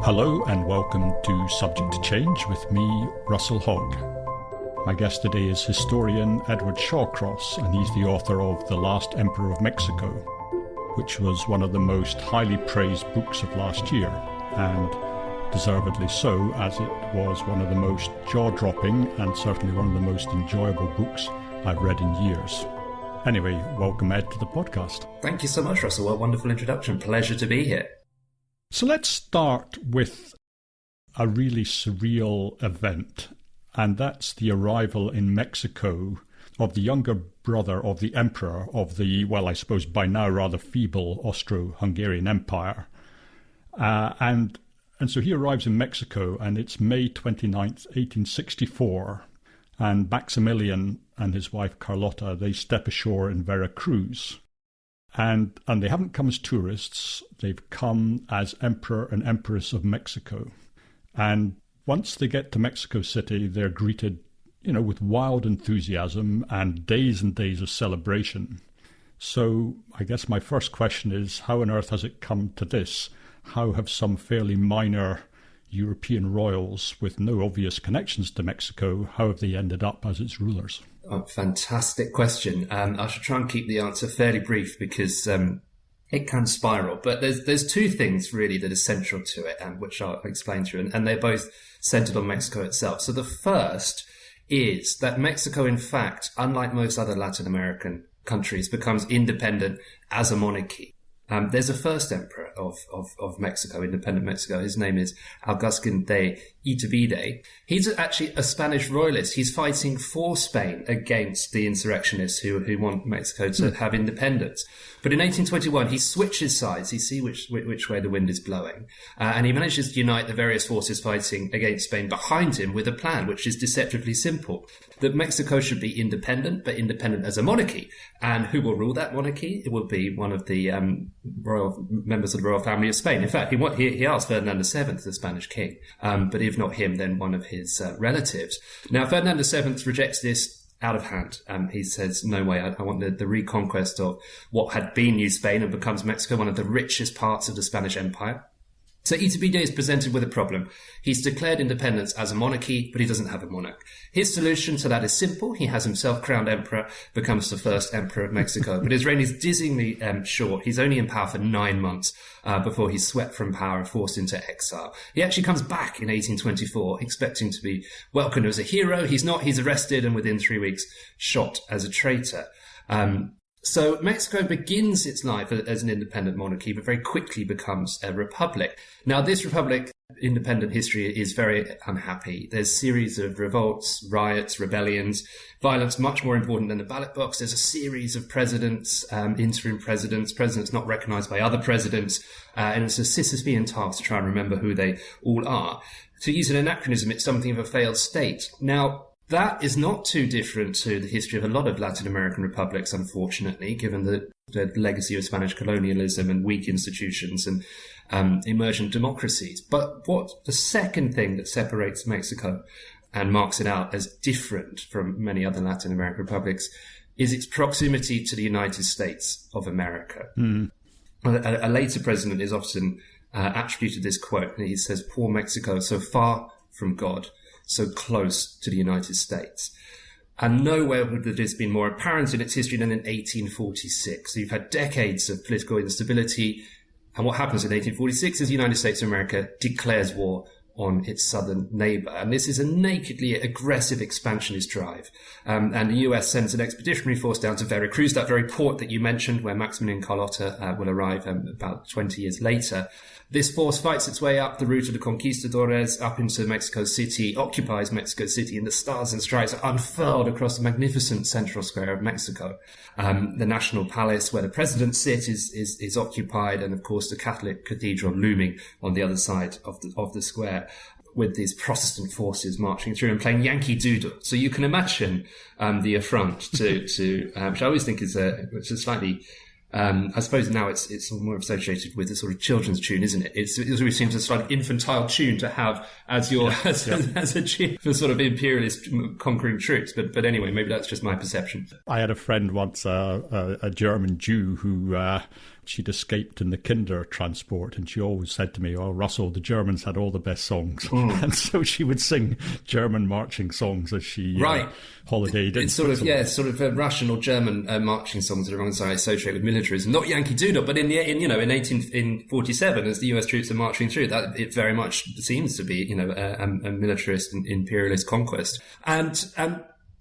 Hello and welcome to Subject to Change with me, Russell Hogg. My guest today is historian Edward Shawcross, and he's the author of The Last Emperor of Mexico, which was one of the most highly praised books of last year, and deservedly so, as it was one of the most jaw-dropping and certainly one of the most enjoyable books I've read in years. Anyway, welcome Ed to the podcast. Thank you so much, Russell. What a wonderful introduction. Pleasure to be here. So let's start with a really surreal event, and that's the arrival in Mexico of the younger brother of the emperor of the, well, I suppose by now rather feeble Austro-Hungarian Empire. And so he arrives in Mexico, and it's May 29th, 1864, and Maximilian and his wife Carlotta, they step ashore in Veracruz. And they haven't come as tourists, they've come as Emperor and Empress of Mexico. And once they get to Mexico City, they're greeted, with wild enthusiasm and days of celebration. So I guess my first question is, how on earth has it come to this? How have some fairly minor European royals with no obvious connections to Mexico, how have they ended up as its rulers? Oh, fantastic question. I should try and keep the answer fairly brief because it can spiral. But there's two things really that are central to it, which I'll explain through, and they're both centered on Mexico itself. So the first is that Mexico, in fact, unlike most other Latin American countries, becomes independent as a monarchy. There's a first emperor of Mexico, independent Mexico. His name is Agustín de Iturbide. He's actually a Spanish royalist. He's fighting for Spain against the insurrectionists who want Mexico to have independence. But in 1821, he switches sides. He sees which way the wind is blowing. And he manages to unite the various forces fighting against Spain behind him with a plan, which is deceptively simple. That Mexico should be independent, but independent as a monarchy. And who will rule that monarchy? It will be one of the royal members of the royal family of Spain. In fact, he asked Ferdinand VII, the Spanish king, but if not him, then one of his relatives. Now, Ferdinand VII rejects this out of hand. He says, no way, I want the reconquest of what had been New Spain and becomes Mexico, one of the richest parts of the Spanish Empire. So Iturbide is presented with a problem. He's declared independence as a monarchy, but he doesn't have a monarch. His solution to that is simple. He has himself crowned emperor, becomes the first emperor of Mexico. But his reign is dizzyingly short. He's only in power for 9 months before he's swept from power and forced into exile. He actually comes back in 1824, expecting to be welcomed as a hero. He's not. He's arrested and within 3 weeks shot as a traitor. So Mexico begins its life as an independent monarchy, but very quickly becomes a republic. Now, this republic, independent history, is very unhappy. There's a series of revolts, riots, rebellions, violence much more important than the ballot box. There's a series of presidents, interim presidents not recognized by other presidents, and it's a Sisyphean task to try and remember who they all are. To use an anachronism, it's something of a failed state. Now, that is not too different to the history of a lot of Latin American republics, unfortunately, given the legacy of Spanish colonialism and weak institutions and emergent democracies. But what the second thing that separates Mexico and marks it out as different from many other Latin American republics is its proximity to the United States of America. A later president is often attributed this quote, and he says, "Poor Mexico, so far from God, so close to the United States." And nowhere would this been more apparent in its history than in 1846. So you've had decades of political instability. And what happens in 1846 is the United States of America declares war on its southern neighbor. And this is a nakedly aggressive expansionist drive. And the US sends an expeditionary force down to Veracruz, that very port that you mentioned, where Maximilian Carlotta will arrive about 20 years later. This force fights its way up the route of the conquistadores up into Mexico City, occupies Mexico City, and the stars and stripes are unfurled across the magnificent central square of Mexico. The National Palace, where the president sits, is occupied, and of course the Catholic cathedral looming on the other side of the square, with these Protestant forces marching through and playing Yankee Doodle. So you can imagine the affront to which I always think is which is slightly. I suppose now it's more associated with a sort of children's tune, isn't it? It always seems a slightly infantile tune to have as a tune for sort of imperialist conquering troops. But anyway, maybe that's just my perception. I had a friend once, a German Jew, who she'd escaped in the Kinder transport, and she always said to me, "Oh, Russell, the Germans had all the best songs." And so she would sing German marching songs as she holidayed in Switzerland. Sort of Russian or German marching songs that are associated with militarism, not Yankee Doodle, but in 1847, as the US troops are marching through, that it very much seems to be a militarist and imperialist conquest. And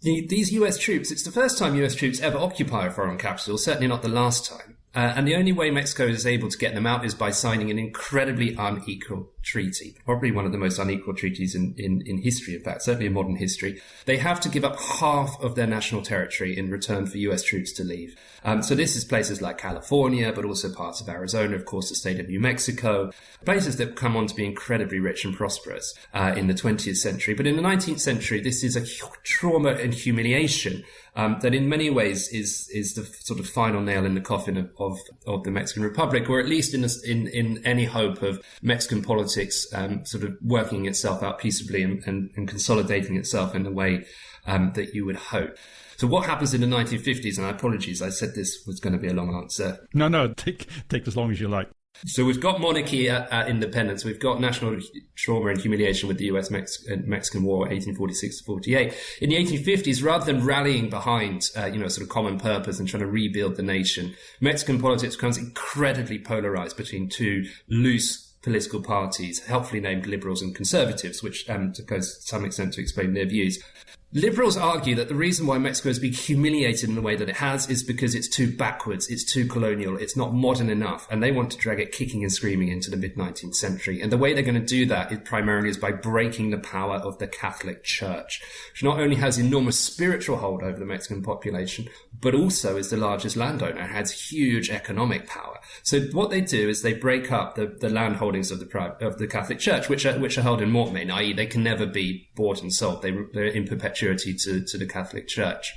these US troops, it's the first time US troops ever occupy a foreign capital, certainly not the last time. And the only way Mexico is able to get them out is by signing an incredibly unequal treaty, probably one of the most unequal treaties in history, in fact, certainly in modern history. They have to give up half of their national territory in return for US troops to leave. So this is places like California, but also parts of Arizona, of course, the state of New Mexico, places that come on to be incredibly rich and prosperous in the 20th century. But in the 19th century, this is a trauma and humiliation that in many ways is the sort of final nail in the coffin of the Mexican Republic, or at least in any hope of Mexican politics sort of working itself out peaceably and consolidating itself in the way that you would hope. So what happens in the 1950s, and apologies, I said this was going to be a long answer. No, take as long as you like. So we've got monarchy at independence. We've got national trauma and humiliation with the US-Mexican War, 1846 to 48. In the 1850s, rather than rallying behind, sort of common purpose and trying to rebuild the nation, Mexican politics becomes incredibly polarized between two loose political parties, helpfully named liberals and conservatives, which goes to some extent to explain their views. Liberals argue that the reason why Mexico has been humiliated in the way that it has is because it's too backwards, it's too colonial, it's not modern enough, and they want to drag it kicking and screaming into the mid-19th century. And the way they're going to do that is by breaking the power of the Catholic Church, which not only has enormous spiritual hold over the Mexican population, but also is the largest landowner and has huge economic power. So what they do is they break up the land holdings of the Catholic Church, which are held in mortmain, i.e. they can never be bought and sold. They're in perpetuity to the Catholic Church.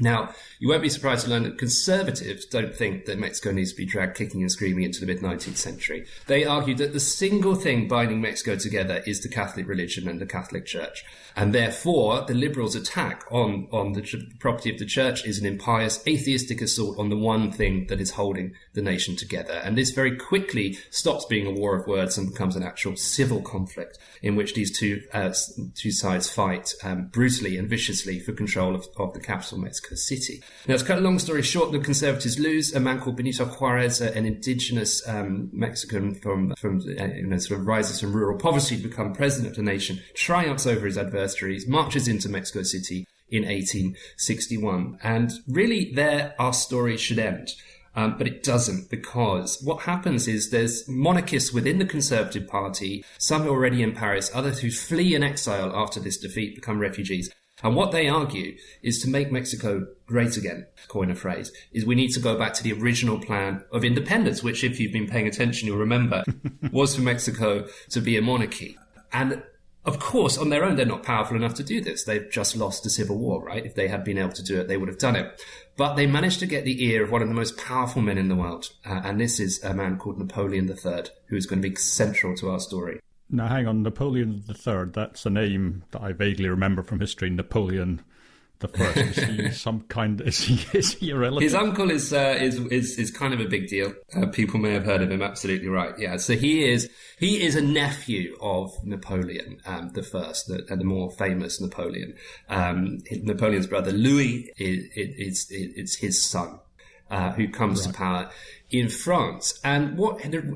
Now, you won't be surprised to learn that conservatives don't think that Mexico needs to be dragged kicking and screaming into the mid-19th century. They argue that the single thing binding Mexico together is the Catholic religion and the Catholic Church. And therefore, the liberals' attack on the property of the church is an impious, atheistic assault on the one thing that is holding the nation together. And this very quickly stops being a war of words and becomes an actual civil conflict in which these two sides fight brutally and viciously for control of the capital, Mexico City. Now, to cut a long story short, the conservatives lose. A man called Benito Juarez, an indigenous Mexican from sort of rises from rural poverty to become president of the nation, triumphs over his adversaries, marches into Mexico City in 1861. And really, there our story should end. But it doesn't, because what happens is there's monarchists within the Conservative Party, some who are already in Paris, others who flee in exile after this defeat, become refugees. And what they argue is to make Mexico great again, to coin a phrase, is we need to go back to the original plan of independence, which, if you've been paying attention, you'll remember, was for Mexico to be a monarchy. And of course, on their own, they're not powerful enough to do this. They've just lost the Civil War, right? If they had been able to do it, they would have done it. But they managed to get the ear of one of the most powerful men in the world. And this is a man called Napoleon III, who is going to be central to our story. Now, hang on, Napoleon III, that's a name that I vaguely remember from history, Napoleon the First. Is he some kind, is he a relative? His uncle is kind of a big deal. People may have heard of him, absolutely right. Yeah, so he is a nephew of Napoleon the First, the more famous Napoleon. Napoleon's brother Louis it's his son. Who comes to power in France. And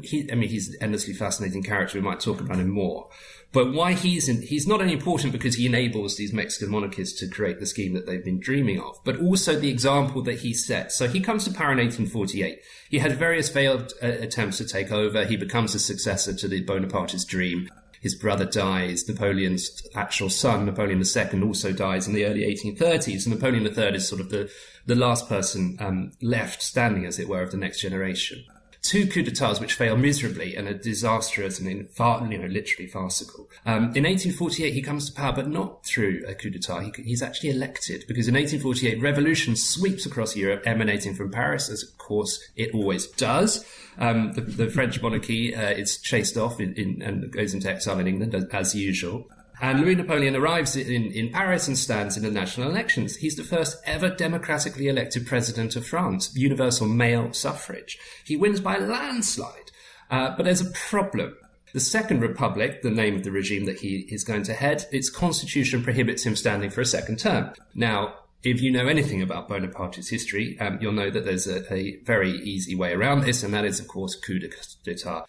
he's an endlessly fascinating character. We might talk about him more. But why he's not only important because he enables these Mexican monarchists to create the scheme that they've been dreaming of, but also the example that he set. So he comes to power in 1848. He had various failed attempts to take over. He becomes a successor to the Bonapartist dream. His brother dies. Napoleon's actual son, Napoleon II, also dies in the early 1830s. And Napoleon III is sort of the last person left standing, as it were, of the next generation. Two coups d'etats which fail miserably and are disastrous and literally farcical. In 1848, he comes to power, but not through a coup d'etat. He's actually elected, because in 1848, revolution sweeps across Europe, emanating from Paris, as of course it always does. The French monarchy is chased off and goes into exile in England, as usual. And Louis Napoleon arrives in Paris and stands in the national elections. He's the first ever democratically elected president of France, universal male suffrage. He wins by a landslide. But there's a problem. The Second Republic, the name of the regime that he is going to head, its constitution prohibits him standing for a second term. Now, if you know anything about Bonaparte's history, you'll know that there's a very easy way around this, and that is, of course, coup d'etat.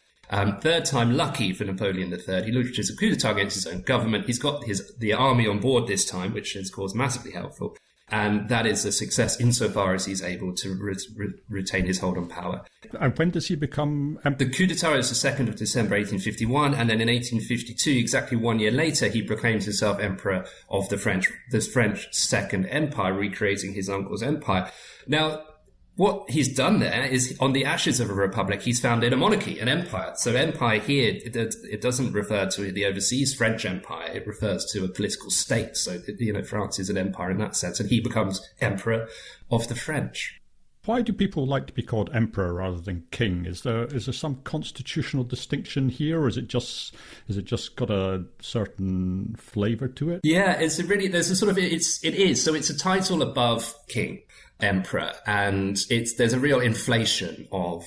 Third time lucky for Napoleon III. He launches a coup d'etat against his own government. He's got the army on board this time, which is, of course, massively helpful. And that is a success insofar as he's able to retain his hold on power. And when does he become emperor? The coup d'etat is the 2nd of December 1851, and then in 1852, exactly 1 year later, he proclaims himself emperor of the French Second Empire, recreating his uncle's empire. Now, what he's done there is, on the ashes of a republic, he's founded a monarchy, an empire. So empire here, it doesn't refer to the overseas French empire. It refers to a political state. So, France is an empire in that sense. And he becomes emperor of the French. Why do people like to be called emperor rather than king? Is there some constitutional distinction here, or is it just got a certain flavour to it? Yeah, it is. So it's a title above king. Emperor, and there's a real inflation of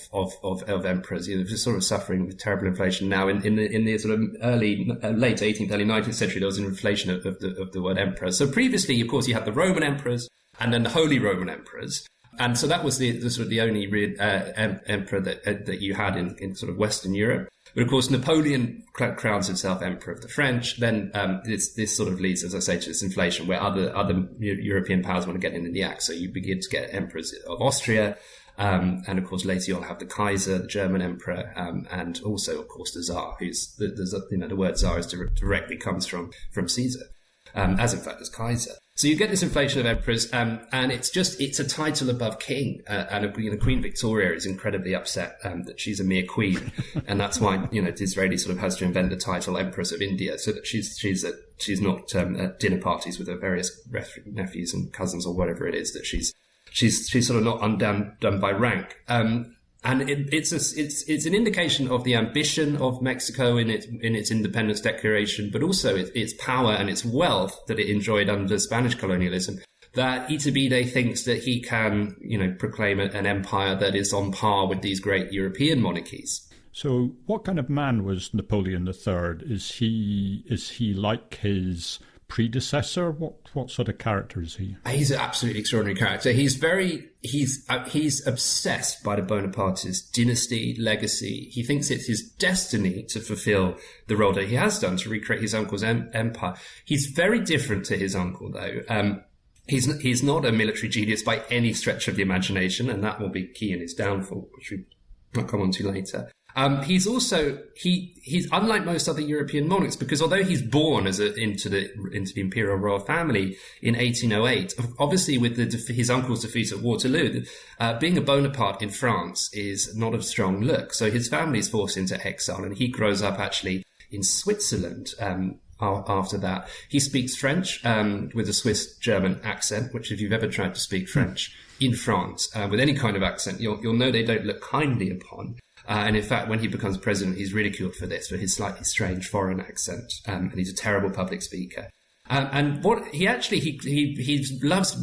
emperors. They're sort of suffering with terrible inflation now. In the sort of late 18th, early 19th century, there was an inflation of the word emperor. So previously, of course, you had the Roman emperors and then the Holy Roman emperors, and so that was the sort of the only real emperor that you had in sort of Western Europe. But of course, Napoleon crowns himself emperor of the French. Then this sort of leads, as I say, to this inflation where other European powers want to get in the act. So you begin to get emperors of Austria, and of course later you'll have the Kaiser, the German emperor, and also of course the Tsar, who's the word Tsar directly comes from Caesar, as in fact as Kaiser. So you get this inflation of emperors, and it's a title above king. And Queen Victoria is incredibly upset that she's a mere queen, and that's why Disraeli sort of has to invent the title Empress of India, so that she's not at dinner parties with her various nephews and cousins or whatever it is, that she's sort of not undone by rank. And it's an indication of the ambition of Mexico in its independence declaration, but also its power and its wealth that it enjoyed under Spanish colonialism, that Iturbide thinks that he can, proclaim an empire that is on par with these great European monarchies. So what kind of man was Napoleon III? Is he like his predecessor? What sort of character is he? He's an absolutely extraordinary character. He's obsessed by the Bonapartist dynasty, legacy. He thinks it's his destiny to fulfill the role that he has done, to recreate his uncle's empire. He's very different to his uncle, though. He's not a military genius by any stretch of the imagination, and that will be key in his downfall, which we'll come on to later. He's unlike most other European monarchs, because although he's born into the imperial royal family in 1808, obviously with his uncle's defeat at Waterloo, being a Bonaparte in France is not a strong look. So his family is forced into exile, and he grows up actually in Switzerland. After that, he speaks French with a Swiss-German accent, which if you've ever tried to speak French in France with any kind of accent, you'll know they don't look kindly upon. And in fact, when he becomes president, he's ridiculed for this, for his slightly strange foreign accent. And he's a terrible public speaker. And what he loves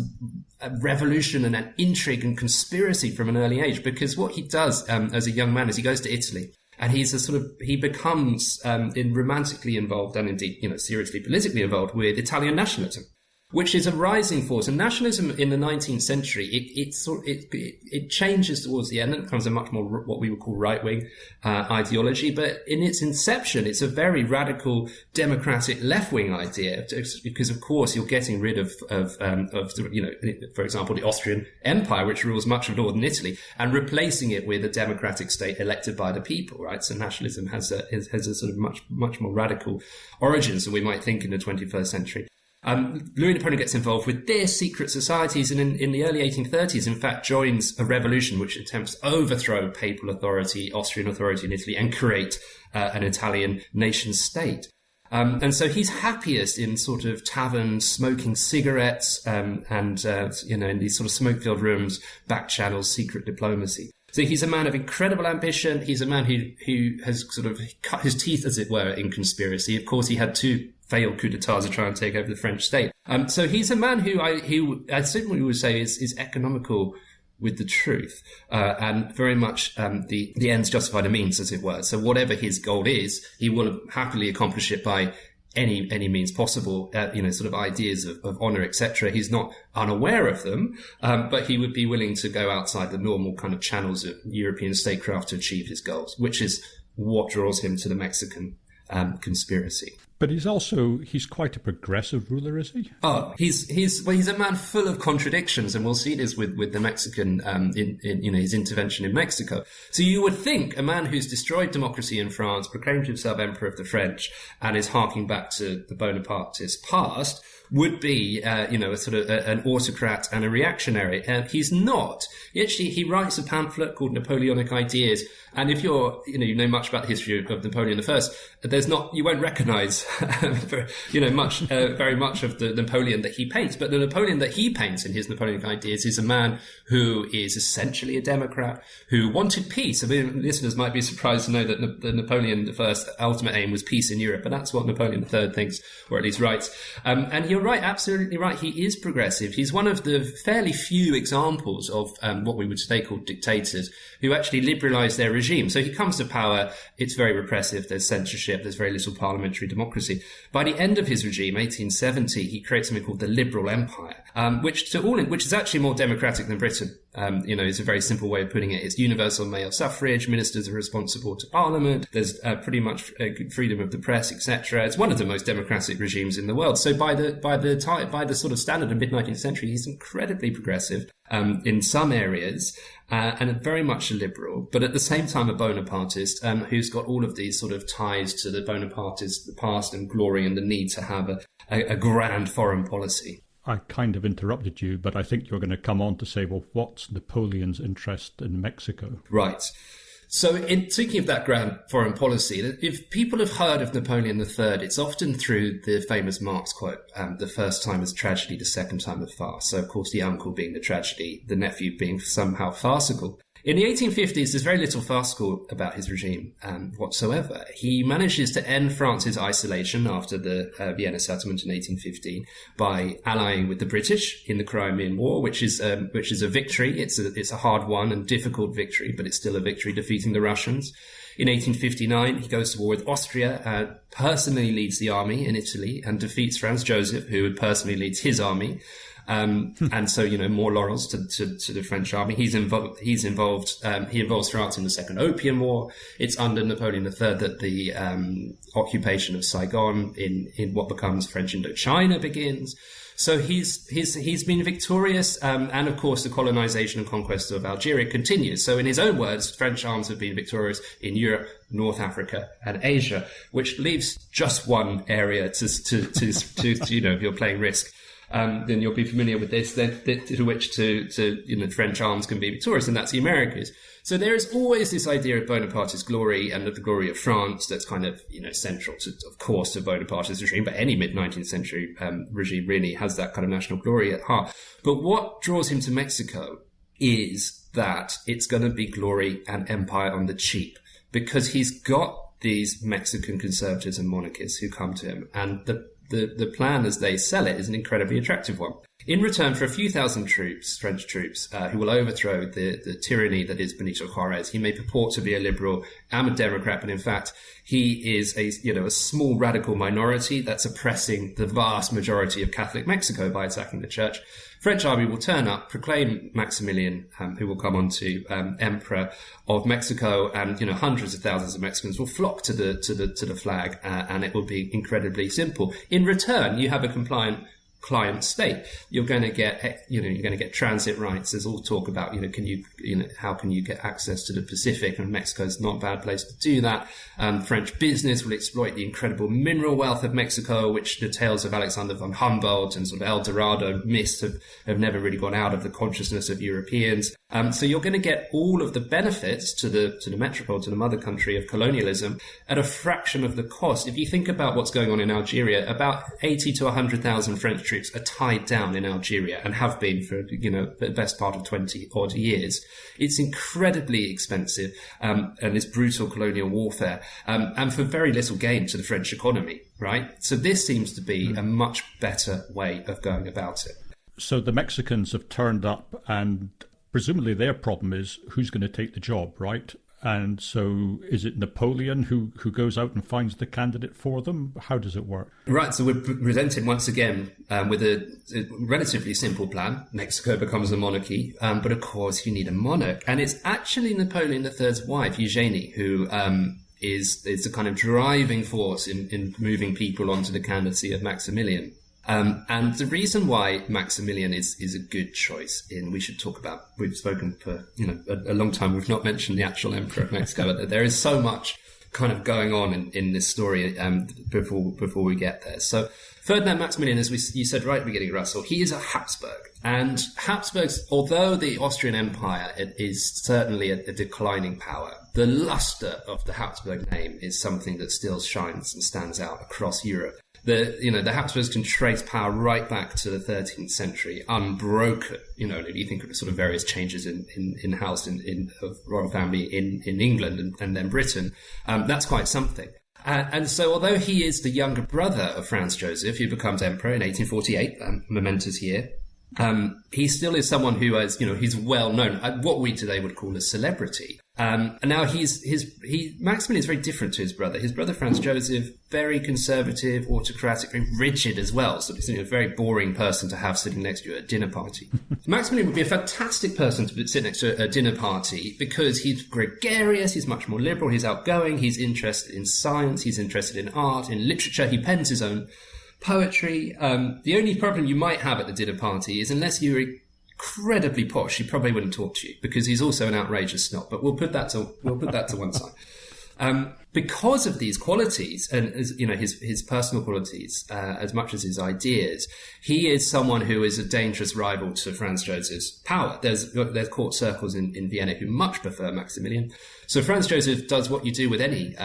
revolution and intrigue and conspiracy from an early age, because what he does as a young man is he goes to Italy. And he becomes romantically involved, and indeed, seriously politically involved with Italian nationalism, which is a rising force. And nationalism in the 19th century, it changes towards the end and becomes a much more what we would call right-wing ideology. But in its inception, it's a very radical, democratic left-wing idea, because of course you're getting rid of for example, the Austrian Empire, which rules much of northern Italy, and replacing it with a democratic state elected by the people. Right, so nationalism has a sort of much more radical origins than we might think in the 21st century. Louis Napoleon gets involved with their secret societies, and in the early 1830s, in fact, joins a revolution which attempts to overthrow papal authority, Austrian authority in Italy, and create an Italian nation state. And so he's happiest in sort of taverns, smoking cigarettes, and in these sort of smoke-filled rooms, back channels, secret diplomacy. So he's a man of incredible ambition. He's a man who has sort of cut his teeth, as it were, in conspiracy. Of course, he had two failed coup d'etat to try and take over the French state. So he's a man who I certainly would say is economical with the truth, and very much the ends justify the means, as it were. So whatever his goal is, he will happily accomplish it by any means possible, sort of ideas of honor, etc. He's not unaware of them, but he would be willing to go outside the normal kind of channels of European statecraft to achieve his goals, which is what draws him to the Mexican conspiracy. But he's quite a progressive ruler, is he? Oh, he's a man full of contradictions, and we'll see this with the Mexican, his intervention in Mexico. So you would think a man who's destroyed democracy in France, proclaimed himself emperor of the French, and is harking back to the Bonapartist past, would be, a sort of an autocrat and a reactionary. He's not. He writes a pamphlet called Napoleonic Ideas. And if you know much about the history of Napoleon I, you won't recognize, very much of the Napoleon that he paints. But the Napoleon that he paints in his Napoleonic Ideas is a man who is essentially a democrat, who wanted peace. I mean, listeners might be surprised to know that the Napoleon I's ultimate aim was peace in Europe, but that's what Napoleon III thinks, or at least writes. And you're right, absolutely right. He is progressive. He's one of the fairly few examples of what we would today call dictators who actually liberalize their regime. So he comes to power. It's very repressive. There's censorship. There's very little parliamentary democracy. By the end of his regime, 1870, he creates something called the Liberal Empire, which is actually more democratic than Britain. It's a very simple way of putting it. It's universal male suffrage. Ministers are responsible to Parliament. There's pretty much freedom of the press, etc. It's one of the most democratic regimes in the world. So by the sort of standard of mid-19th century, he's incredibly progressive in some areas, and very much a liberal, but at the same time a Bonapartist, who's got all of these sort of ties to the Bonapartist, the past and glory, and the need to have a grand foreign policy. I kind of interrupted you, but I think you're going to come on to say, well, what's Napoleon's interest in Mexico? Right. So in speaking of that grand foreign policy, if people have heard of Napoleon III, it's often through the famous Marx quote, the first time is tragedy, the second time is farce. So, of course, the uncle being the tragedy, the nephew being somehow farcical. In the 1850s, there's very little farcical about his regime whatsoever. He manages to end France's isolation after the Vienna settlement in 1815 by allying with the British in the Crimean War, which is a victory. It's a hard won and difficult victory, but it's still a victory, defeating the Russians. In 1859, he goes to war with Austria, personally leads the army in Italy and defeats Franz Joseph, who personally leads his army. And so, more laurels to the French army. He involves France in the Second Opium War. It's under Napoleon III that the occupation of Saigon in what becomes French Indochina begins. So he's been victorious, and of course the colonization and conquest of Algeria continues. So in his own words, French arms have been victorious in Europe, North Africa, and Asia, which leaves just one area to if you're playing Risk. Then you'll be familiar with this, to which French arms can be victorious, and that's the Americas. So there is always this idea of Bonaparte's glory and of the glory of France that's kind of, central to, of course, to Bonaparte's regime, but any mid-19th century regime really has that kind of national glory at heart. But what draws him to Mexico is that it's going to be glory and empire on the cheap, because he's got these Mexican conservatives and monarchists who come to him, and the plan as they sell it is an incredibly attractive one. In return for a few thousand troops, French troops, who will overthrow the tyranny that is Benito Juarez, he may purport to be a liberal and a Democrat, but in fact, he is a small radical minority that's oppressing the vast majority of Catholic Mexico by attacking the church. French army will turn up, proclaim Maximilian, who will come on to emperor of Mexico, and hundreds of thousands of Mexicans will flock to the flag, and it will be incredibly simple. In return, you have a compliant client state. You're going to get transit rights. There's all talk about how can you get access to the Pacific, and Mexico's not a bad place to do that. French business will exploit the incredible mineral wealth of Mexico, which the tales of Alexander von Humboldt and sort of El Dorado myths have never really gone out of the consciousness of Europeans. So you're going to get all of the benefits to the metropole, to the mother country of colonialism, at a fraction of the cost. If you think about what's going on in Algeria, about 80 to 100,000 French troops troops are tied down in Algeria and have been for, the best part of 20 odd years. It's incredibly expensive, and it's brutal colonial warfare, and for very little gain to the French economy, right? So this seems to be a much better way of going about it. So the Mexicans have turned up, and presumably their problem is who's going to take the job, right? And so is it Napoleon who goes out and finds the candidate for them? How does it work? Right, so we're presented once again with a relatively simple plan. Mexico becomes a monarchy, but of course you need a monarch. And it's actually Napoleon III's wife, Eugenie, who is the kind of driving force in moving people onto the candidacy of Maximilian. And the reason why Maximilian is a good choice we've spoken for, a long time. We've not mentioned the actual emperor of Mexico, but there is so much kind of going on in this story, before we get there. So Ferdinand Maximilian, as you said right at the beginning, Russell, he is a Hapsburg. And Habsburgs, although the Austrian Empire is certainly a declining power, the luster of the Hapsburg name is something that still shines and stands out across Europe. The Habsburgs can trace power right back to the 13th century, unbroken. If you think of the sort of various changes in house of royal family in England and then Britain, that's quite something. And so, although he is the younger brother of Franz Joseph, who becomes emperor in 1848, momentous year, he still is someone who is, he's well known, what we today would call a celebrity. And now Maximilian is very different to his brother. His brother Franz Joseph, very conservative, autocratic, very rigid as well. So he's a very boring person to have sitting next to you at a dinner party. Maximilian would be a fantastic person to sit next to a dinner party because he's gregarious, he's much more liberal, he's outgoing, he's interested in science, he's interested in art, in literature, he pens his own poetry. The only problem you might have at the dinner party is unless you're incredibly posh, he probably wouldn't talk to you because he's also an outrageous snob. But we'll put that to one side. Because of these qualities and his personal qualities, as much as his ideas, he is someone who is a dangerous rival to Franz Joseph's power. There's court circles in Vienna who much prefer Maximilian. So Franz Joseph does what you do with any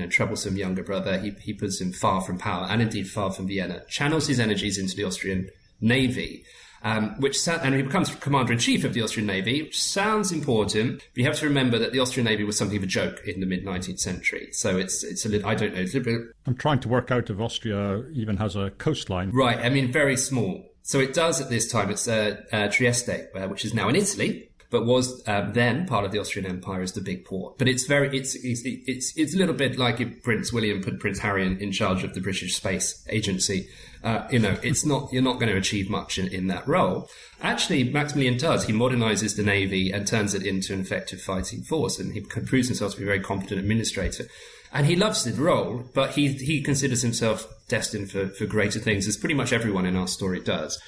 troublesome younger brother. He puts him far from power and indeed far from Vienna, channels his energies into the Austrian navy. And he becomes commander-in-chief of the Austrian Navy, which sounds important, but you have to remember that the Austrian Navy was something of a joke in the mid-19th century. So it's a little, I don't know, it's a little bit... I'm trying to work out if Austria even has a coastline. Right, very small. So it does at this time. It's Trieste, which is now in Italy, but was then part of the Austrian Empire as the big port. But it's a little bit like if Prince William put Prince Harry in charge of the British Space Agency. It's not, you're not going to achieve much in that role. Actually, Maximilian does. He modernizes the navy and turns it into an effective fighting force, and he proves himself to be a very competent administrator. And he loves the role, but he considers himself destined for greater things, as pretty much everyone in our story does.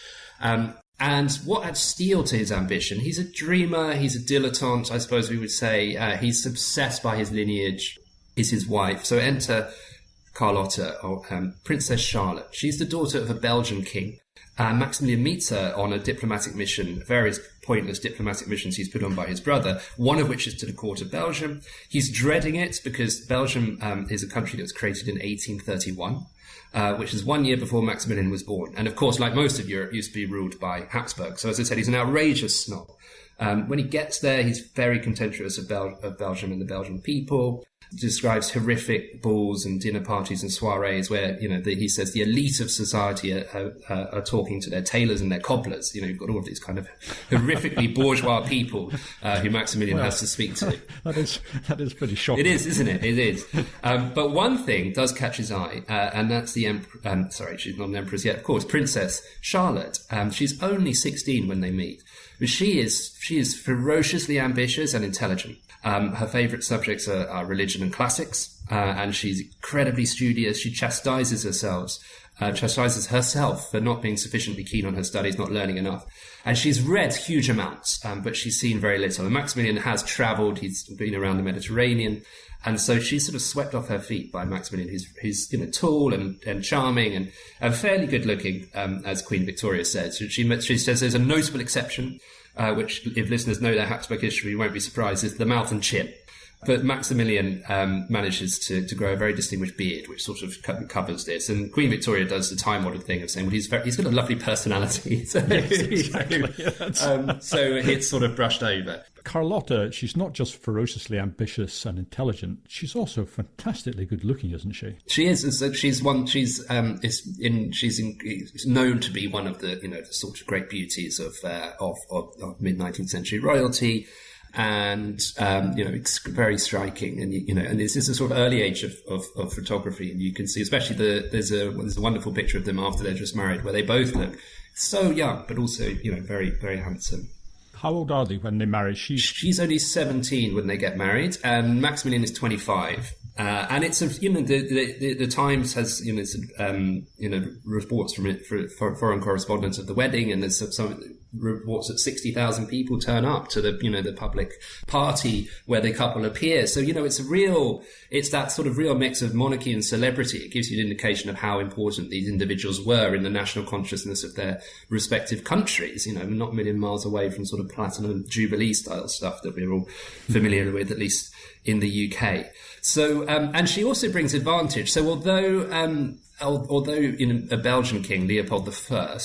And what adds steel to his ambition? He's a dreamer, he's a dilettante, I suppose we would say. He's obsessed by his lineage, is his wife. So enter Carlotta, or Princess Charlotte. She's the daughter of a Belgian king. Maximilian meets her on a diplomatic mission, various pointless diplomatic missions he's put on by his brother, one of which is to the court of Belgium. He's dreading it because Belgium is a country that was created in 1831. Which is 1 year before Maximilian was born. And of course, like most of Europe, used to be ruled by Hapsburg. So as I said, he's an outrageous snob. When he gets there, he's very contemptuous of Belgium and the Belgian people. Describes horrific balls and dinner parties and soirees where, he says the elite of society are talking to their tailors and their cobblers. You've got all of these kind of horrifically bourgeois people who Maximilian has to speak to. That is pretty shocking. It is, isn't it? It is. But one thing does catch his eye, and that's the she's not an empress yet, of course, Princess Charlotte. She's only 16 when they meet. But she is ferociously ambitious and intelligent. Her favourite subjects are religion and classics, and she's incredibly studious. She chastises herself for not being sufficiently keen on her studies, not learning enough. And she's read huge amounts, but she's seen very little. And Maximilian has travelled, he's been around the Mediterranean, and so she's sort of swept off her feet by Maximilian, who's tall and charming and fairly good looking, as Queen Victoria says. She says there's a notable exception, which if listeners know their Hapsburg history, you won't be surprised, is the mouth and chin. But Maximilian manages to grow a very distinguished beard, which sort of covers this. And Queen Victoria does the time-honoured thing of saying, well, he's got a lovely personality. So, so it's sort of brushed over. Carlotta, she's not just ferociously ambitious and intelligent, she's also fantastically good-looking, isn't she? She is. She's known to be one of the, the sort of great beauties of mid-19th century royalty. And, it's very striking. And, and this is a sort of early age of photography. And you can see, especially there's a wonderful picture of them after they're just married, where they both look so young, but also, very, very handsome. How old are they when they marry? She's only 17 when they get married, and Maximilian is 25. And it's the Times has reports from it for foreign correspondents of the wedding, and there's some reports that 60,000 people turn up to the public party where the couple appear. So it's that sort of real mix of monarchy and celebrity. It gives you an indication of how important these individuals were in the national consciousness of their respective countries. Not a million miles away from sort of platinum jubilee style stuff that we're all familiar with, at least in the UK. So, and she also brings advantage. So although a Belgian king, Leopold I,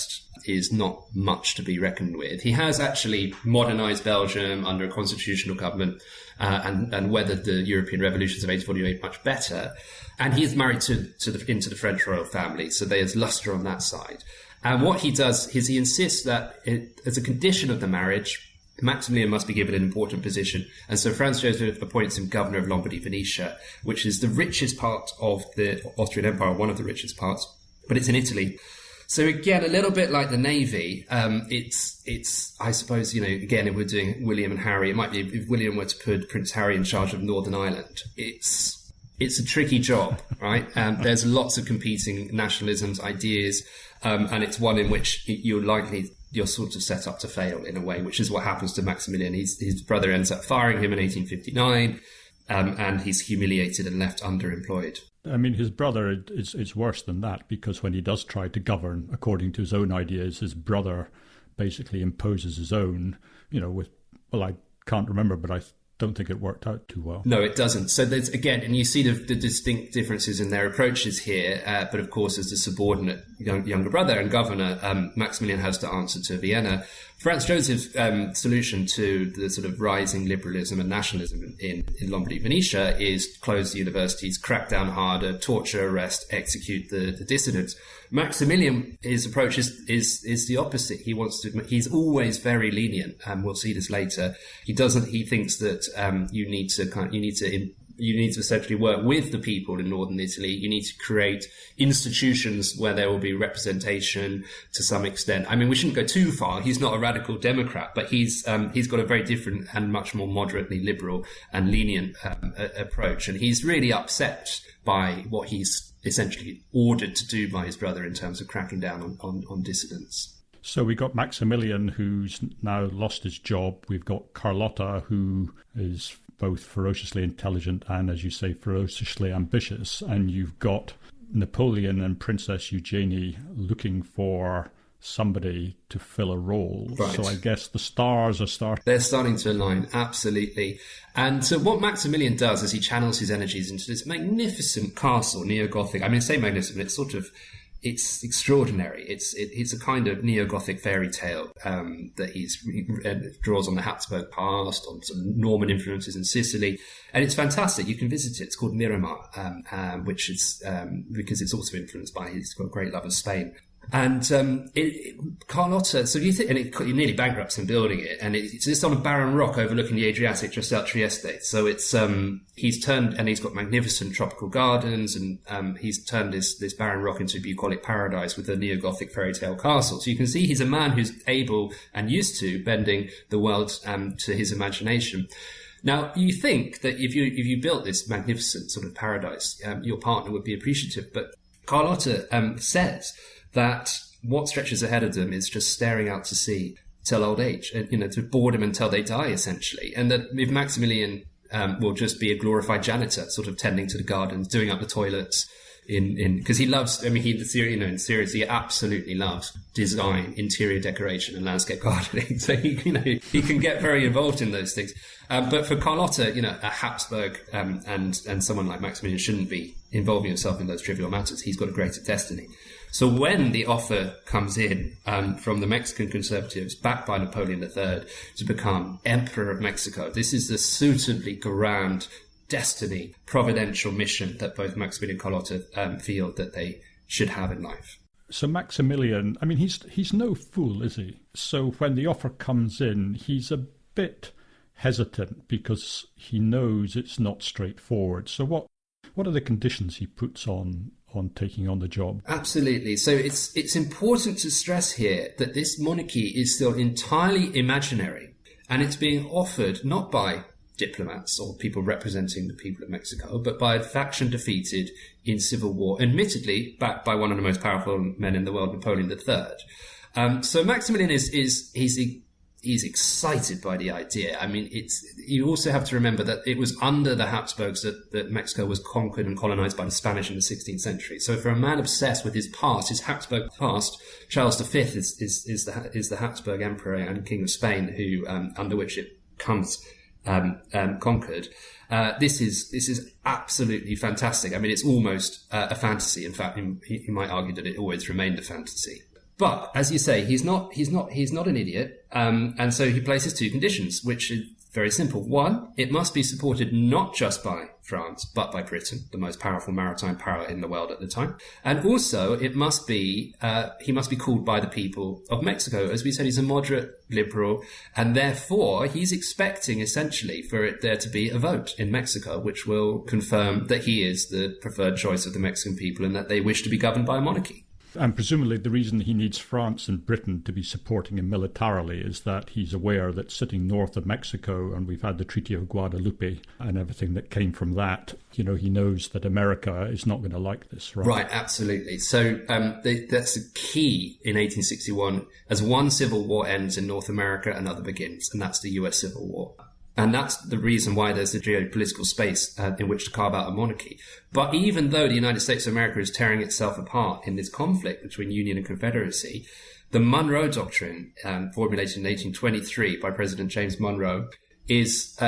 is not much to be reckoned with, he has actually modernized Belgium under a constitutional government, and weathered the European revolutions of 1848 much better. And he is married into the French royal family. So there's luster on that side. And what he does is he insists that as a condition of the marriage, Maximilian must be given an important position. And so Franz Joseph appoints him governor of Lombardy, Venetia, which is the richest part of the Austrian Empire, one of the richest parts, but it's in Italy. So again, a little bit like the Navy, it's I suppose, again, if we're doing William and Harry, it might be if William were to put Prince Harry in charge of Northern Ireland. It's a tricky job, right? There's lots of competing nationalisms, ideas, and it's one in which you're sort of set up to fail in a way, which is what happens to Maximilian. His brother ends up firing him in 1859, and he's humiliated and left underemployed. I mean, his brother, it's worse than that, because when he does try to govern according to his own ideas, his brother basically imposes his own, I can't remember, but I don't think it worked out too well. No, it doesn't. So there's, again, and you see the distinct differences in their approaches here. But of course, as the subordinate younger brother and governor, Maximilian has to answer to Vienna. Franz Joseph's solution to the sort of rising liberalism and nationalism in Lombardy, Venetia is close the universities, crack down harder, torture, arrest, execute the dissidents. Maximilian, his approach is the opposite. He's always very lenient, and we'll see this later. He thinks that you need to essentially work with the people in northern Italy. You need to create institutions where there will be representation to some extent. I mean, we shouldn't go too far. He's not a radical Democrat, but he's got a very different and much more moderately liberal and lenient approach. And he's really upset by what he's essentially ordered to do by his brother in terms of cracking down on dissidents. So we got Maximilian, who's now lost his job. We've got Carlotta, who is both ferociously intelligent and, as you say, ferociously ambitious. And you've got Napoleon and Princess Eugenie looking for somebody to fill a role. Right. So I guess the stars are starting. They're starting to align, absolutely. And so what Maximilian does is he channels his energies into this magnificent castle, neo-Gothic. I mean, say magnificent, it's extraordinary. It's a kind of neo-Gothic fairy tale that he draws on the Hapsburg past, on some Norman influences in Sicily, and it's fantastic. You can visit it. It's called Miramar, which is because it's also influenced by he's got a great love of Spain. And Carlotta, so you think, and it nearly bankrupts him building it, and it's just on a barren rock overlooking the Adriatic just out Trieste. So it's he's got magnificent tropical gardens, and he's turned this barren rock into a bucolic paradise with a neo-Gothic fairy tale castle. So you can see he's a man who's able and used to bending the world to his imagination. Now, you think that if you built this magnificent sort of paradise, your partner would be appreciative, but Carlotta says that what stretches ahead of them is just staring out to sea till old age, to boredom until they die, essentially. And that if Maximilian will just be a glorified janitor, sort of tending to the gardens, doing up the toilets, because he loves, I mean, in series, he absolutely loves design, interior decoration, and landscape gardening. So he can get very involved in those things. But for Carlotta, a Hapsburg and someone like Maximilian shouldn't be involving himself in those trivial matters. He's got a greater destiny. So when the offer comes in from the Mexican conservatives, backed by Napoleon III, to become Emperor of Mexico, this is the suitably grand destiny, providential mission that both Maximilian and Carlotta feel that they should have in life. So Maximilian, I mean, he's no fool, is he? So when the offer comes in, he's a bit hesitant because he knows it's not straightforward. So what are the conditions he puts on taking on the job? Absolutely. So it's important to stress here that this monarchy is still entirely imaginary, and it's being offered not by diplomats or people representing the people of Mexico, but by a faction defeated in civil war, admittedly backed by one of the most powerful men in the world, Napoleon III. So Maximilian he's excited by the idea. I mean, you also have to remember that it was under the Hapsburgs that Mexico was conquered and colonized by the Spanish in the 16th century. So for a man obsessed with his past, his Habsburg past, Charles V is the Habsburg emperor and king of Spain, who under which it comes conquered. This is absolutely fantastic. I mean, it's almost a fantasy. In fact, he might argue that it always remained a fantasy. But as you say, he's not an idiot, and so he places two conditions, which is very simple. One, it must be supported not just by France, but by Britain, the most powerful maritime power in the world at the time, and also he must be called by the people of Mexico. As we said, he's a moderate liberal, and therefore he's expecting essentially for there to be a vote in Mexico, which will confirm that he is the preferred choice of the Mexican people and that they wish to be governed by a monarchy. And presumably the reason he needs France and Britain to be supporting him militarily is that he's aware that sitting north of Mexico, and we've had the Treaty of Guadalupe and everything that came from that, he knows that America is not going to like this, right? Right, absolutely. So that's the key in 1861. As one civil war ends in North America, another begins, and that's the US Civil War. And that's the reason why there's a geopolitical space in which to carve out a monarchy. But even though the United States of America is tearing itself apart in this conflict between Union and Confederacy, the Monroe Doctrine, formulated in 1823 by President James Monroe, is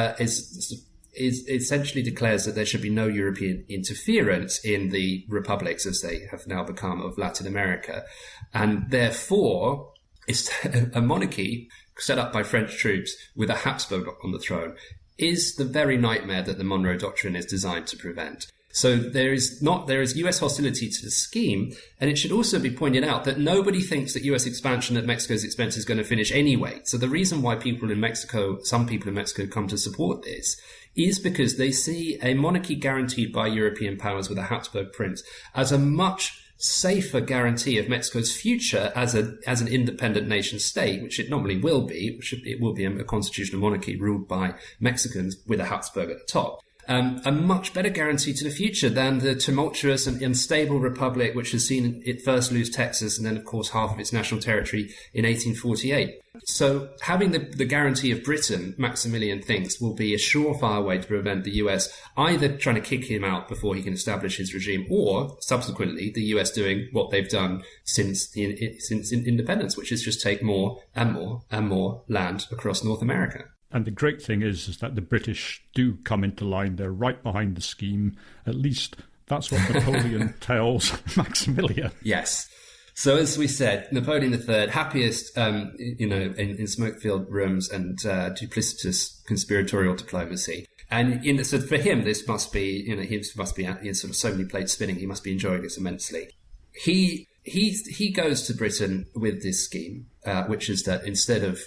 essentially declares that there should be no European interference in the republics, as they have now become, of Latin America. And therefore, it's a monarchy set up by French troops with a Hapsburg on the throne is the very nightmare that the Monroe Doctrine is designed to prevent. So there is US hostility to the scheme, and it should also be pointed out that nobody thinks that US expansion at Mexico's expense is going to finish anyway. So the reason why some people in Mexico come to support this is because they see a monarchy guaranteed by European powers with a Habsburg prince as a much safer guarantee of Mexico's future as an independent nation state, which it normally will be. It will be a constitutional monarchy ruled by Mexicans with a Habsburg at the top. A much better guarantee to the future than the tumultuous and unstable republic which has seen it first lose Texas and then, of course, half of its national territory in 1848. So having the guarantee of Britain, Maximilian thinks, will be a surefire way to prevent the US either trying to kick him out before he can establish his regime, or subsequently the US doing what they've done since independence, which is just take more and more and more land across North America. And the great thing is that the British do come into line. They're right behind the scheme. At least that's what Napoleon tells Maximilian. Yes. So as we said, Napoleon III, happiest, in smoke-filled rooms and duplicitous conspiratorial diplomacy. And so for him, this must be, he must be sort of so many plates spinning. He must be enjoying this immensely. He goes to Britain with this scheme, which is that instead of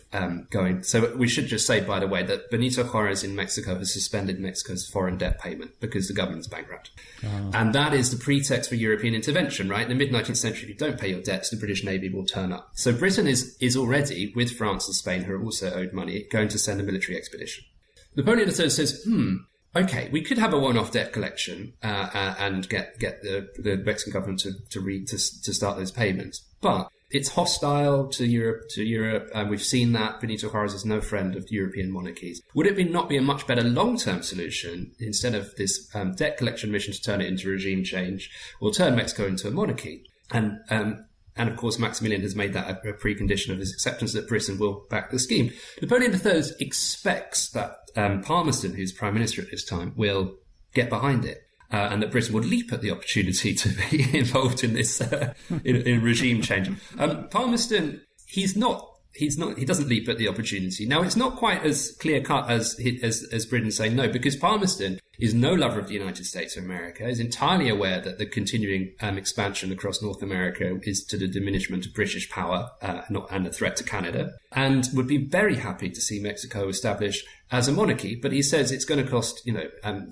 going... So we should just say, by the way, that Benito Juarez in Mexico has suspended Mexico's foreign debt payment because the government's bankrupt. Oh. And that is the pretext for European intervention, right? In the mid-19th century, if you don't pay your debts, the British Navy will turn up. So Britain is already, with France and Spain, who are also owed money, going to send a military expedition. Napoleon III says, okay, we could have a one-off debt collection and get the Mexican government to start those payments. But it's hostile to Europe, and we've seen that. Benito Juarez is no friend of European monarchies. Would it not be a much better long-term solution, instead of this debt collection mission, to turn it into regime change, or turn Mexico into a monarchy? And of course, Maximilian has made that a precondition of his acceptance that Britain will back the scheme. Napoleon III expects that Palmerston, who's prime minister at this time, will get behind it. And that Britain would leap at the opportunity to be involved in this in regime change. Palmerston, he doesn't leap at the opportunity. Now, it's not quite as clear cut as Britain saying no, because Palmerston is no lover of the United States of America, is entirely aware that the continuing expansion across North America is to the diminishment of British power and a threat to Canada, and would be very happy to see Mexico established as a monarchy. But he says it's going to cost,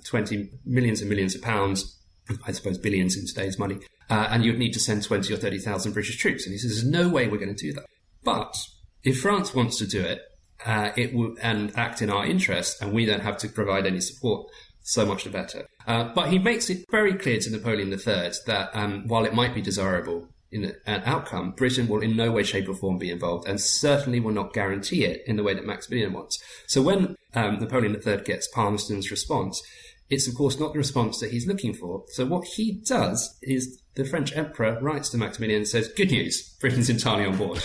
20 millions and millions of pounds, I suppose billions in today's money, and you'd need to send 20 or 30,000 British troops. And he says, there's no way we're going to do that. But if France wants to do it, it will and act in our interest, and we don't have to provide any support, so much the better. But he makes it very clear to Napoleon III that while it might be desirable in an outcome, Britain will in no way, shape or form be involved, and certainly will not guarantee it in the way that Maximilian wants. So when Napoleon III gets Palmerston's response, it's of course not the response that he's looking for. So what he does is the French emperor writes to Maximilian and says, good news, Britain's entirely on board,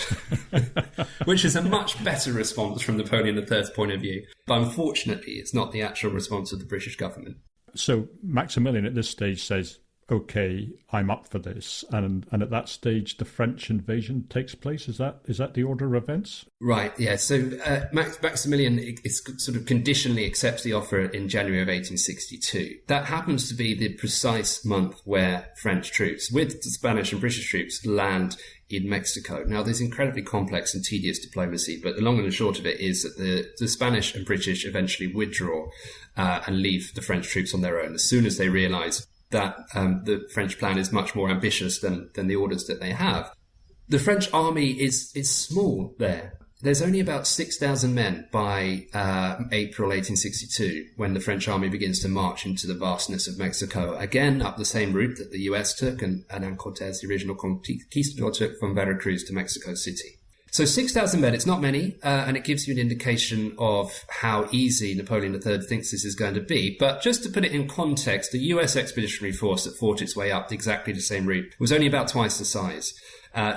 which is a much better response from Napoleon III's point of view. But unfortunately, it's not the actual response of the British government. So Maximilian at this stage says, OK, I'm up for this. And at that stage, the French invasion takes place. Is that the order of events? Right, yeah. So Maximilian is sort of conditionally accepts the offer in January of 1862. That happens to be the precise month where French troops, with the Spanish and British troops, land in Mexico. Now, there's incredibly complex and tedious diplomacy, but the long and the short of it is that the Spanish and British eventually withdraw and leave the French troops on their own as soon as they realise that the French plan is much more ambitious than the orders that they have. The French army is small there. There's only about 6,000 men by April 1862, when the French army begins to march into the vastness of Mexico, again up the same route that the US took and Hernán Cortés, the original conquistador, took from Veracruz to Mexico City. So 6,000 men, it's not many, and it gives you an indication of how easy Napoleon III thinks this is going to be. But just to put it in context, the US expeditionary force that fought its way up exactly the same route was only about twice the size.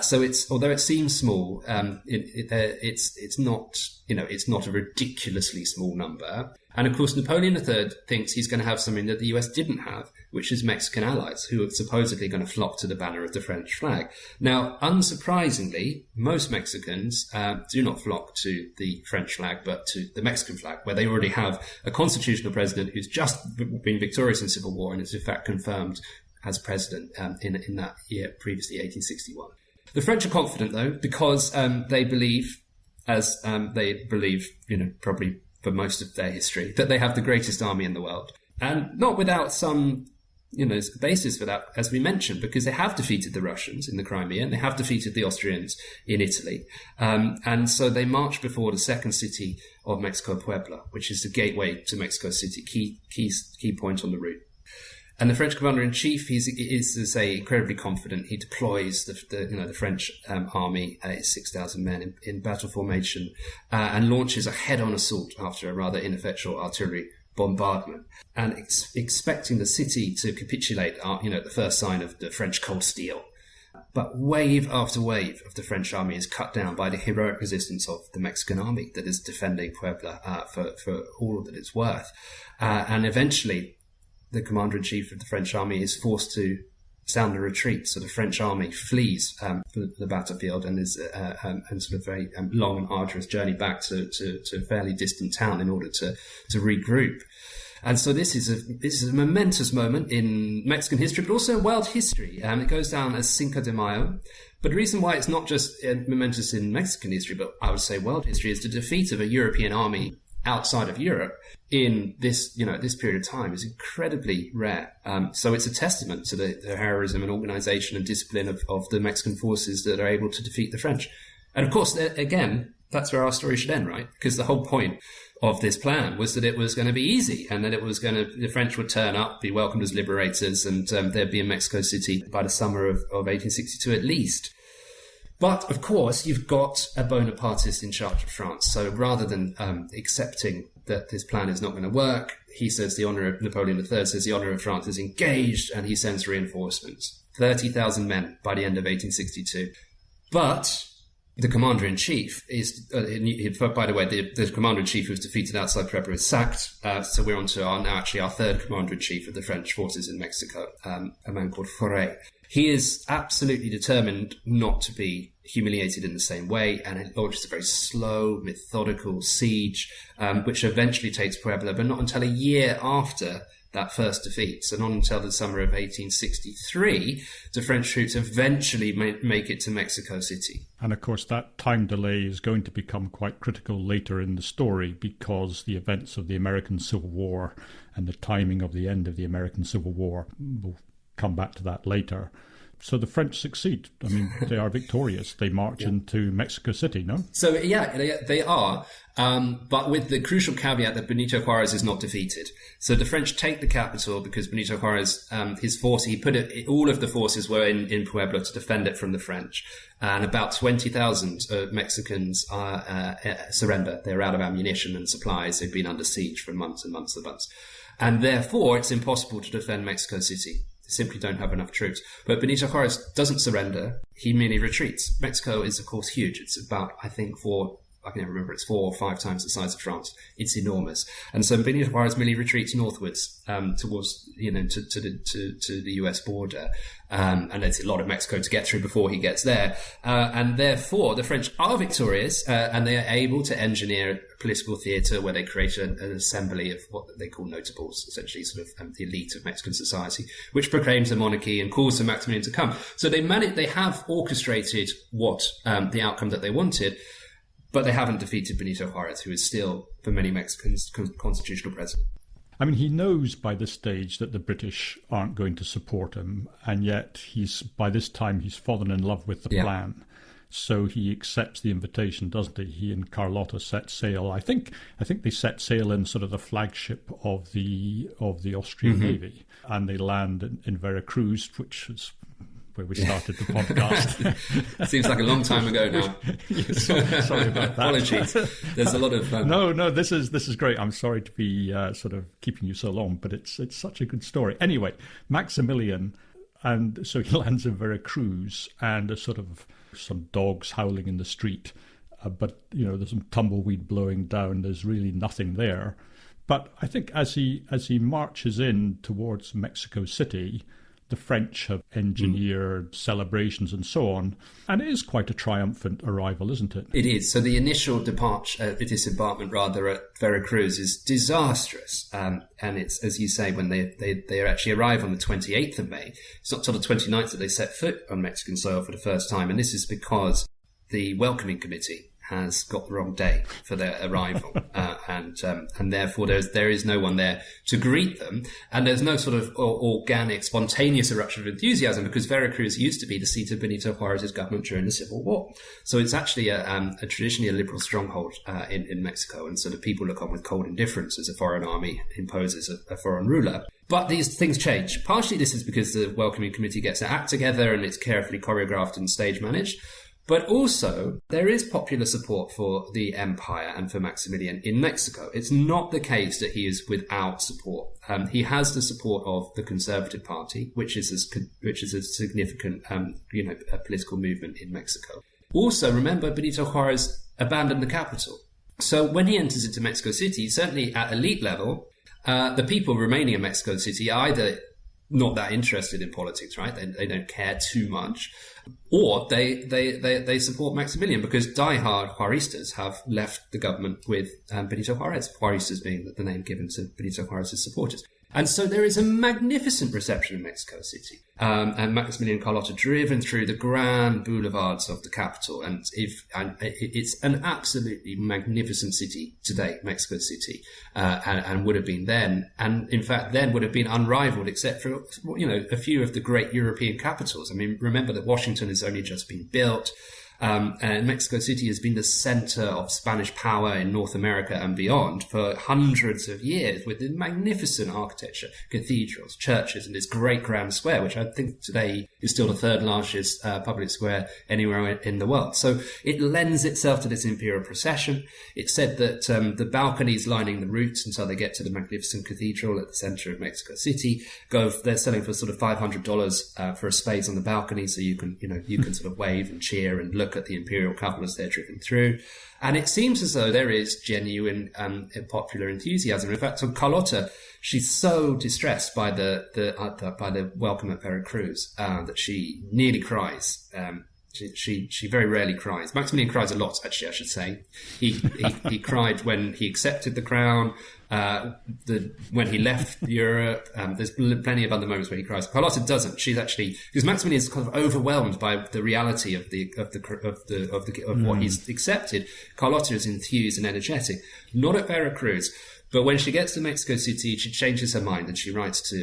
So although it seems small, it's not a ridiculously small number. And of course, Napoleon III thinks he's going to have something that the US didn't have, which is Mexican allies who are supposedly going to flock to the banner of the French flag. Now, unsurprisingly, most Mexicans do not flock to the French flag, but to the Mexican flag, where they already have a constitutional president who's just been victorious in civil war and is in fact confirmed as president in that year, previously 1861. The French are confident, though, because they believe, probably for most of their history, that they have the greatest army in the world. And not without some, basis for that, as we mentioned, because they have defeated the Russians in the Crimea and they have defeated the Austrians in Italy. And so they march before the second city of Mexico, Puebla, which is the gateway to Mexico City, key point on the route. And the French commander-in-chief is, to say, incredibly confident. He deploys the French army, 6,000 men in battle formation, and launches a head-on assault after a rather ineffectual artillery bombardment, and expecting the city to capitulate, the first sign of the French cold steel. But wave after wave of the French army is cut down by the heroic resistance of the Mexican army that is defending Puebla for all that it's worth, and eventually the commander-in-chief of the French army is forced to sound a retreat. So the French army flees the battlefield and is and sort of very long and arduous journey back to a fairly distant town in order to regroup. And so this is a momentous moment in Mexican history, but also world history. It goes down as Cinco de Mayo. But the reason why it's not just momentous in Mexican history, but I would say world history, is the defeat of a European army outside of Europe in this period of time is incredibly rare. So it's a testament to the heroism and organization and discipline of the Mexican forces that are able to defeat the French. And of course, again, that's where our story should end, right? Because the whole point of this plan was that it was going to be easy and that the French would turn up, be welcomed as liberators, and they'd be in Mexico City by the summer of 1862 at least. But, of course, you've got a Bonapartist in charge of France. So rather than accepting that this plan is not going to work, he says Napoleon III says the honour of France is engaged, and he sends reinforcements. 30,000 men by the end of 1862. But the commander-in-chief is, by the way, the commander-in-chief who was defeated outside Puebla is sacked. So we're on to our third commander-in-chief of the French forces in Mexico, a man called Foray. He is absolutely determined not to be humiliated in the same way, and it launches a very slow, methodical siege, which eventually takes Puebla, but not until a year after that first defeat. So not until the summer of 1863 do French troops eventually make it to Mexico City. And of course that time delay is going to become quite critical later in the story, because the events of the American Civil War and the timing of the end of the American Civil War, we'll come back to that later. So the French succeed. I mean, they are victorious. They march into Mexico City, no? So, yeah, they are. But with the crucial caveat that Benito Juarez is not defeated. So the French take the capital because Benito Juarez, his force, all of the forces were in Puebla to defend it from the French. And about 20,000 Mexicans surrender. They're out of ammunition and supplies. They've been under siege for months and months and months. And therefore, it's impossible to defend Mexico City. Simply don't have enough troops. But Benito Juarez doesn't surrender. He merely retreats. Mexico is, of course, huge. It's about, I think, I can never remember, it's 4 or 5 times the size of France. It's enormous. And so Benito Juarez merely retreats northwards, towards, to the US border. And there's a lot of Mexico to get through before he gets there. And therefore, the French are victorious, and they are able to engineer a political theatre where they create an assembly of what they call notables, essentially sort of the elite of Mexican society, which proclaims a monarchy and calls for Maximilian to come. So they have orchestrated what the outcome that they wanted, but they haven't defeated Benito Juarez, who is still, for many Mexicans, constitutional president. I mean, he knows by this stage that the British aren't going to support him, and yet by this time he's fallen in love with the plan. So he accepts the invitation, doesn't he? He and Carlotta set sail. I think they set sail in sort of the flagship of the Austrian Navy, and they land in Veracruz, which is where we started the podcast. Seems like a long time ago now. Sorry about that. Apologies. There's a lot of No, this is great. I'm sorry to be sort of keeping you so long, but it's such a good story. Anyway, Maximilian, and so he lands in Veracruz, and there's sort of some dogs howling in the street, but there's some tumbleweed blowing down. There's really nothing there. But I think as he marches in towards Mexico City, the French have engineered celebrations and so on, and it is quite a triumphant arrival, isn't it? It is. So the initial disembarkment at Veracruz is disastrous, and it's, as you say, when they actually arrive on the 28th of May. It's not till the 29th that they set foot on Mexican soil for the first time, and this is because the welcoming committee has got the wrong day for their arrival, and therefore there is no one there to greet them, and there's no sort of organic, spontaneous eruption of enthusiasm, because Veracruz used to be the seat of Benito Juarez's government during the Civil War. So it's actually a traditionally a liberal stronghold in Mexico, and so the people look on with cold indifference as a foreign army imposes a foreign ruler. But these things change. Partially this is because the welcoming committee gets their act together and it's carefully choreographed and stage managed. But also, there is popular support for the empire and for Maximilian in Mexico. It's not the case that he is without support. He has the support of the Conservative Party, which is a significant, a political movement in Mexico. Also, remember, Benito Juarez abandoned the capital. So when he enters into Mexico City, certainly at elite level, the people remaining in Mexico City are either not that interested in politics, right? They don't care too much, or they support Maximilian because diehard Juaristas have left the government with Benito Juarez. Juaristas being the name given to Benito Juarez's supporters. And so there is a magnificent reception in Mexico City. And Maximilian and Carlotta driven through the grand boulevards of the capital. And it's an absolutely magnificent city today, Mexico City, and would have been then. And in fact, then would have been unrivaled except for, a few of the great European capitals. I mean, remember that Washington has only just been built. And Mexico City has been the center of Spanish power in North America and beyond for hundreds of years, with the magnificent architecture, cathedrals, churches, and this great grand square, which I think today is still the third largest public square anywhere in the world. So it lends itself to this imperial procession. It's said that the balconies lining the routes until they get to the magnificent cathedral at the center of Mexico City they're selling for sort of $500 for a space on the balcony, so you can sort of wave and cheer and look at the imperial couple as they're driven through. And it seems as though there is genuine popular enthusiasm. In fact, on Carlotta, she's so distressed by the welcome at Veracruz that she nearly cries. She very rarely cries. Maximilian cries a lot, actually, I should say. He cried when he accepted the crown, when he left Europe. There's plenty of other moments where he cries. Carlotta doesn't. She's actually, because Maximilian is kind of overwhelmed by the reality of what he's accepted. Carlotta is enthused and energetic. Not at Veracruz. But when she gets to Mexico City, she changes her mind and she writes to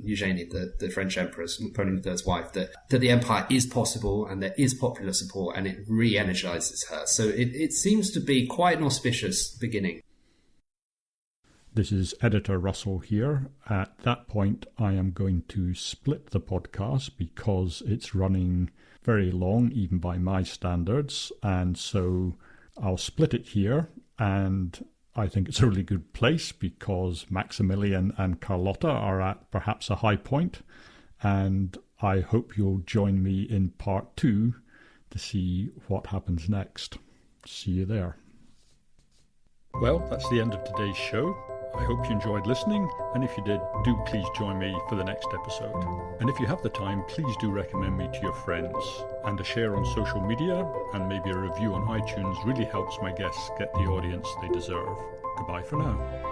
Eugenie, the French empress, Napoleon III's wife, that the empire is possible and there is popular support, and it re-energizes her. So it seems to be quite an auspicious beginning. This is Editor Russell here. At that point, I am going to split the podcast because it's running very long, even by my standards. And so I'll split it here, and I think it's a really good place because Maximilian and Carlotta are at perhaps a high point, and I hope you'll join me in part 2 to see what happens next. See you there. Well, that's the end of today's show. I hope you enjoyed listening, and if you did, do please join me for the next episode. And if you have the time, please do recommend me to your friends. And a share on social media and maybe a review on iTunes really helps my guests get the audience they deserve. Goodbye for now.